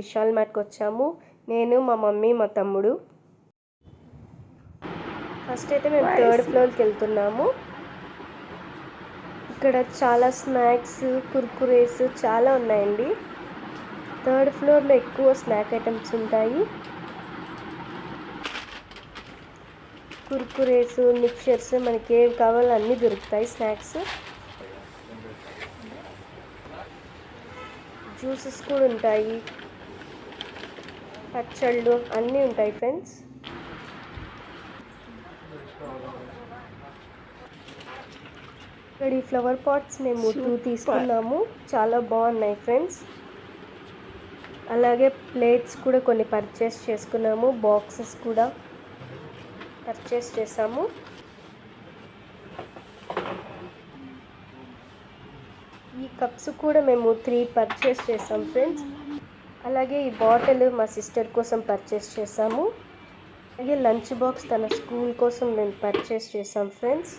విశాల్ మార్ట్కి వచ్చాము. నేను, మా మమ్మీ, మా తమ్ముడు. ఫస్ట్ అయితే మేము 3rd ఫ్లోర్కి వెళ్తున్నాము. ఇక్కడ చాలా స్నాక్స్, కుర్కురేస్ చాలా ఉన్నాయండి. 3rd ఫ్లోర్లో ఎక్కువ స్నాక్ ఐటమ్స్ ఉంటాయి. కుర్కురేస్, మిక్చర్స్, మనకి ఏవి కావాలో అన్నీ దొరుకుతాయి. స్నాక్స్, జ్యూసెస్ కూడా ఉంటాయి, పచ్చళ్ళు అన్నీ ఉంటాయి ఫ్రెండ్స్. ఇక్కడ ఈ ఫ్లవర్ పాట్స్ మేము 2 తీసుకున్నాము. చాలా బాగున్నాయి ఫ్రెండ్స్. అలాగే ప్లేట్స్ కూడా కొన్ని పర్చేస్ చేసుకున్నాము. బాక్సెస్ కూడా పర్చేస్ చేసాము. ఈ కప్స్ కూడా మేము 3 పర్చేస్ చేసాం ఫ్రెండ్స్. అలాగే ఈ బాటిల్ మా సిస్టర్ కోసం పర్చేస్ చేసాము. అలాగే లంచ్ బాక్స్ తన స్కూల్ కోసం మేము పర్చేస్ చేసాం ఫ్రెండ్స్.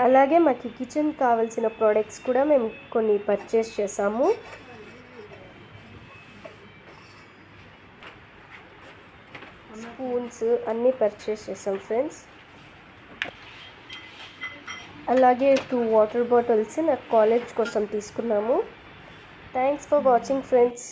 అలాగే మాకు కిచెన్ కావాల్సిన ప్రోడక్ట్స్ కూడా మేము కొన్ని పర్చేస్ చేసాము. స్పూన్స్ అన్నీ పర్చేస్ చేసాం ఫ్రెండ్స్. అలాగే 2 వాటర్ బాటిల్స్ నా కాలేజ్ కోసం తీసుకున్నాము. Thanks for watching friends.